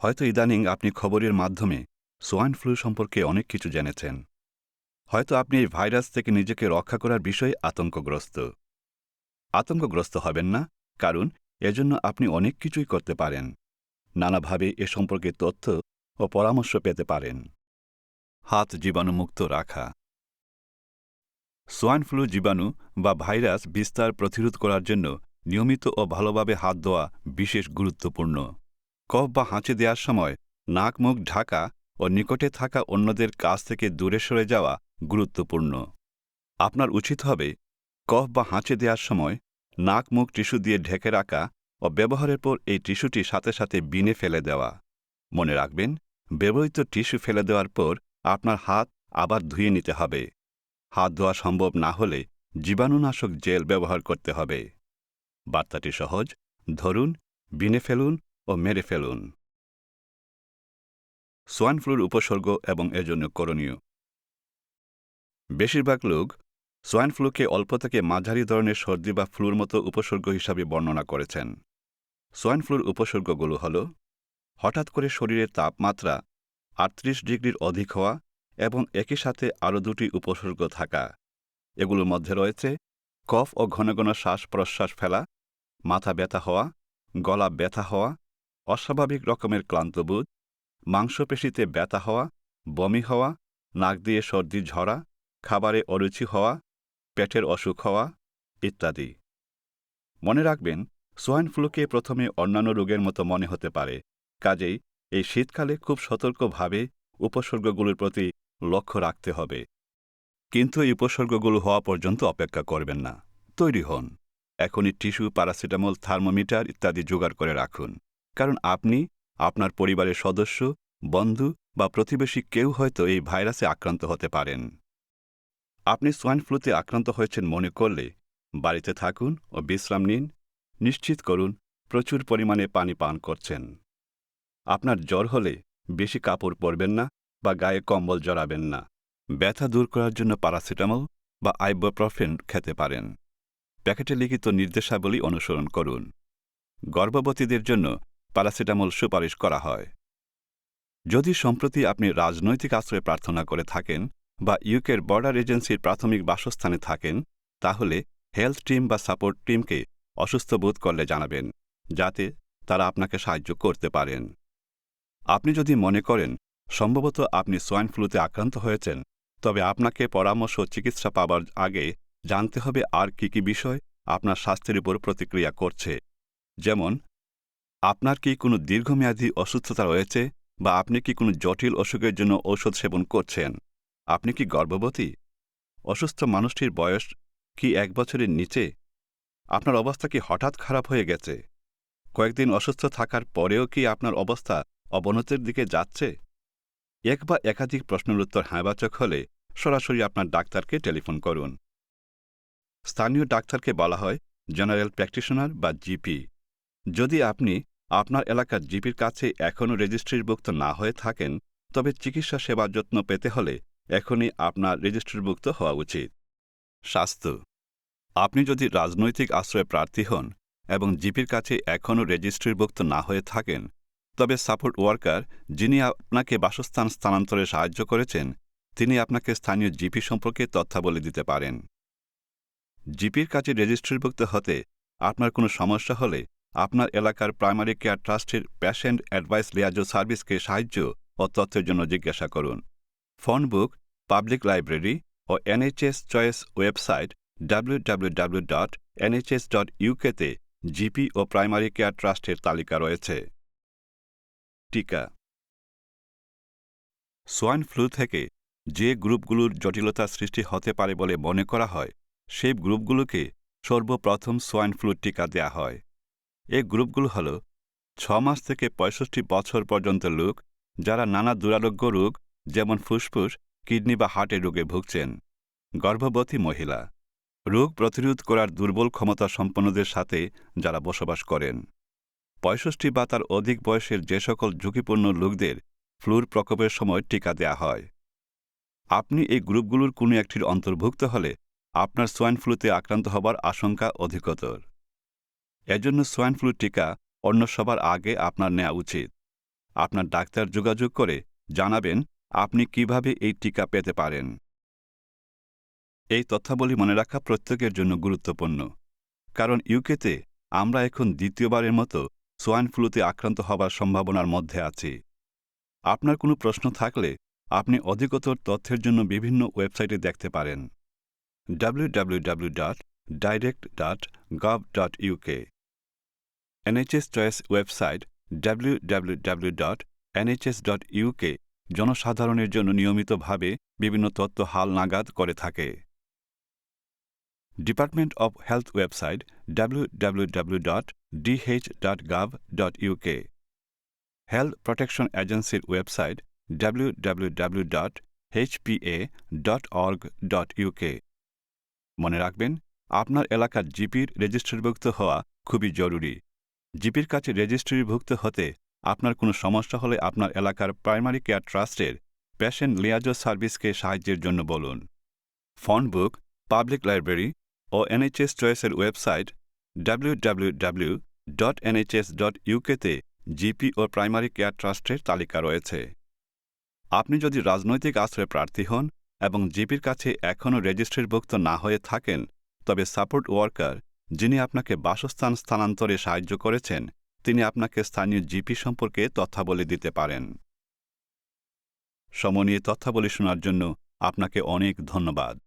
হয়তো ইদানিং আপনি খবরের মাধ্যমে সোয়াইন ফ্লু সম্পর্কে অনেক কিছু জেনেছেন। হয়তো আপনি এই ভাইরাস থেকে নিজেকে রক্ষা করার বিষয়ে আতঙ্কগ্রস্ত হবেন না, কারণ এজন্য আপনি অনেক কিছুই করতে পারেন। নানাভাবে এ সম্পর্কে তথ্য ও পরামর্শ পেতে পারেন। হাত জীবাণুমুক্ত রাখা। সোয়াইন ফ্লু জীবাণু বা ভাইরাস বিস্তার প্রতিরোধ করার জন্য নিয়মিত ও ভালোভাবে হাত ধোয়া বিশেষ গুরুত্বপূর্ণ। কফ বা হাঁচি দেওয়ার সময় নাক মুখ ঢাকা ও নিকটে থাকা অন্যদের কাছ থেকে দূরে সরে যাওয়া গুরুত্বপূর্ণ। আপনার উচিত হবে কফ বা হাঁচি দেওয়ার সময় নাক মুখ টিস্যু দিয়ে ঢেকে রাখা ও ব্যবহারের পর এই টিস্যুটি সাথে সাথে বিনে ফেলে দেওয়া। মনে রাখবেন, ব্যবহৃত টিস্যু ফেলে দেওয়ার পর আপনার হাত আবার ধুয়ে নিতে হবে। হাত ধোয়া সম্ভব না হলে জীবাণুনাশক জেল ব্যবহার করতে হবে। বার্তাটি সহজ, ধরুন, বিনে ফেলুন ও মেরে ফেলুন। সোয়াইন ফ্লুর উপসর্গ এবং এজন্য করণীয়। বেশিরভাগ লোক সোয়াইন ফ্লুকে অল্প থেকে মাঝারি ধরনের সর্দি বা ফ্লুর মতো উপসর্গ হিসাবে বর্ণনা করেছেন। সোয়াইন ফ্লুর উপসর্গগুলো হল হঠাৎ করে শরীরের তাপমাত্রা ৩৮ ডিগ্রির অধিক হওয়া এবং একই সাথে আরও দুটি উপসর্গ থাকা। এগুলোর মধ্যে রয়েছে কফ ও ঘন ঘন শ্বাস প্রশ্বাস ফেলা, মাথা ব্যথা হওয়া, গলা ব্যথা হওয়া, অস্বাভাবিক রকমের ক্লান্তবোধ, মাংসপেশিতে ব্যথা হওয়া, বমি হওয়া, নাক দিয়ে সর্দি ঝরা, খাবারে অরুচি হওয়া, পেটের অসুখ হওয়া ইত্যাদি। মনে রাখবেন, সোয়াইন ফ্লুকে প্রথমে অন্যান্য রোগের মতো মনে হতে পারে, কাজেই এই শীতকালে খুব সতর্কভাবে উপসর্গগুলোর প্রতি লক্ষ্য রাখতে হবে। কিন্তু এই উপসর্গগুলো হওয়া পর্যন্ত অপেক্ষা করবেন না। তৈরি হন। এখনই টিস্যু, প্যারাসিটামল, থার্মোমিটার ইত্যাদি জোগাড় করে রাখুন, কারণ আপনি, আপনার পরিবারের সদস্য, বন্ধু বা প্রতিবেশী কেউ হয়তো এই ভাইরাসে আক্রান্ত হতে পারেন। আপনি সোয়াইন ফ্লুতে আক্রান্ত হয়েছেন মনে করলে বাড়িতে থাকুন ও বিশ্রাম নিন। নিশ্চিত করুন প্রচুর পরিমাণে পানি পান করছেন। আপনার জ্বর হলে বেশি কাপড় পরবেন না বা গায়ে কম্বল জড়াবেন না। ব্যথা দূর করার জন্য প্যারাসিটামল বা আইবুপ্রোফেন খেতে পারেন। প্যাকেটে লিখিত নির্দেশাবলী অনুসরণ করুন। গর্ভবতীদের জন্য প্যারাসিটামল সুপারিশ করা হয়। যদি সম্প্রতি আপনি রাজনৈতিক আশ্রয় প্রার্থনা করে থাকেন বা ইউকের বর্ডার এজেন্সির প্রাথমিক বাসস্থানে থাকেন, তাহলে হেলথ টিম বা সাপোর্ট টিমকে অসুস্থ বোধ করলে জানাবেন, যাতে তারা আপনাকে সাহায্য করতে পারেন। আপনি যদি মনে করেন সম্ভবত আপনি সোয়াইন ফ্লুতে আক্রান্ত হয়েছেন, তবে আপনাকে পরামর্শ ও চিকিৎসা পাবার আগে জানতে হবে আর কী কী বিষয় আপনার স্বাস্থ্যের উপর প্রতিক্রিয়া করছে। যেমন, আপনার কি কোনো দীর্ঘমেয়াদী অসুস্থতা রয়েছে বা আপনি কি কোনো জটিল অসুখের জন্য ঔষধ সেবন করছেন? আপনি কি গর্ভবতী? অসুস্থ মানুষটির বয়স কি ১ বছরের নিচে? আপনার অবস্থা কি হঠাৎ খারাপ হয়ে গেছে? কয়েকদিন অসুস্থ থাকার পরেও কি আপনার অবস্থা অবনতির দিকে যাচ্ছে? এক বা একাধিক প্রশ্নের উত্তর হ্যাঁবাচক হলে সরাসরি আপনার ডাক্তারকে টেলিফোন করুন। স্থানীয় ডাক্তারকে বলা হয় জেনারেল প্র্যাকটিশনার বা জিপি। যদি আপনি আপনার এলাকার জিপির কাছে এখনও রেজিস্ট্রিভুক্ত না হয়ে থাকেন, তবে চিকিৎসা সেবার যত্ন পেতে হলে এখনই আপনার রেজিস্ট্রিভুক্ত হওয়া উচিত। স্বাস্থ্য। আপনি যদি রাজনৈতিক আশ্রয় প্রার্থী হন এবং জিপির কাছে এখনও রেজিস্ট্রিভুক্ত না হয়ে থাকেন, তবে সাপোর্ট ওয়ার্কার, যিনি আপনাকে বাসস্থান স্থানান্তরে সাহায্য করেছেন, তিনি আপনাকে স্থানীয় জিপি সম্পর্কে তথ্যাবলি দিতে পারেন। জিপির কাছে রেজিস্ট্রিভুক্ত হতে আপনার কোনো সমস্যা হলে আপনার এলাকার প্রাইমারি কেয়ার ট্রাস্টের পেশেন্ট অ্যাডভাইস লিয়াজো সার্ভিসকে সাহায্য ও তথ্যের জন্য জিজ্ঞাসা করুন। ফোন বুক, পাবলিক লাইব্রেরি ও এনএইচএস চয়েস ওয়েবসাইট www.nhs.uk-তে জিপি ও প্রাইমারি কেয়ার ট্রাস্টের তালিকা রয়েছে। টিকা। সোয়াইন ফ্লু থেকে যে গ্রুপগুলোর জটিলতা সৃষ্টি হতে পারে বলে মনে করা হয়, সেই গ্রুপগুলোকে সর্বপ্রথম সোয়াইন ফ্লু টিকা দেয়া হয়। এই গ্রুপগুলো হল ৬ মাস থেকে ৬৫ বছর পর্যন্ত লোক যারা নানা দুরারোগ্য রোগ যেমন ফুসফুস, কিডনি বা হার্টের রোগে ভুগছেন, গর্ভবতী মহিলা, রোগ প্রতিরোধ করার দুর্বল ক্ষমতা সম্পন্নদের সাথে যারা বসবাস করেন, ৬৫ বা তার অধিক বয়সের যে সকল ঝুঁকিপূর্ণ লোকদের ফ্লুর প্রকোপের সময় টিকা দেয়া হয়। আপনি এই গ্রুপগুলোর কোনো একটির অন্তর্ভুক্ত হলে আপনার সোয়াইন ফ্লুতে আক্রান্ত হবার আশঙ্কা অধিকতর। এজন্য সোয়াইন ফ্লু টিকা অন্য সবার আগে আপনার নেওয়া উচিত। আপনার ডাক্তার যোগাযোগ করে জানাবেন আপনি কিভাবে এই টিকা পেতে পারেন। এই তথ্যাবলী মনে রাখা প্রত্যেকের জন্য গুরুত্বপূর্ণ, কারণ ইউকেতে আমরা এখন দ্বিতীয়বারের মতো সোয়াইন ফ্লুতে আক্রান্ত হবার সম্ভাবনার মধ্যে আছি। আপনার কোনো প্রশ্ন থাকলে আপনি অধিকতর তথ্যের জন্য বিভিন্ন ওয়েবসাইটে দেখতে পারেন। www.direct.gov.uk, NHS choice website www.nhs.uk জনসাধারণের জন্য নিয়মিতভাবে বিভিন্ন তথ্য হালনাগাদ করে থাকে। Department of health website www.dh.gov.uk, health protection এজেন্সির ওয়েবসাইট www.hpa.org.uk। মনে রাখবেন, আপনার এলাকার জিপির রেজিস্ট্রিভুক্ত হওয়া খুবই জরুরি। জিপির কাছে রেজিস্ট্রিভুক্ত হতে আপনার কোনো সমস্যা হলে আপনার এলাকার প্রাইমারি কেয়ার ট্রাস্টের পেশেন্ট লিয়াজো সার্ভিসকে সাহায্যের জন্য বলুন। ফোন বুক, পাবলিক লাইব্রেরি ও NHS চয়েসের ওয়েবসাইট www.nhs.uk-তে জিপি ও প্রাইমারি কেয়ার ট্রাস্টের তালিকা রয়েছে। আপনি যদি রাজনৈতিক আশ্রয় প্রার্থী হন এবং জিপির কাছে এখনও রেজিস্ট্রিভুক্ত না হয়ে থাকেন, তবে সাপোর্ট ওয়ার্কার, যিনি আপনাকে বাসস্থান স্থানান্তরে সাহায্য করেছেন, তিনি আপনাকে স্থানীয় জিপি সম্পর্কে তথ্যাবলি দিতে পারেন। সময় নিয়ে তথ্যাবলি শোনার জন্য আপনাকে অনেক ধন্যবাদ।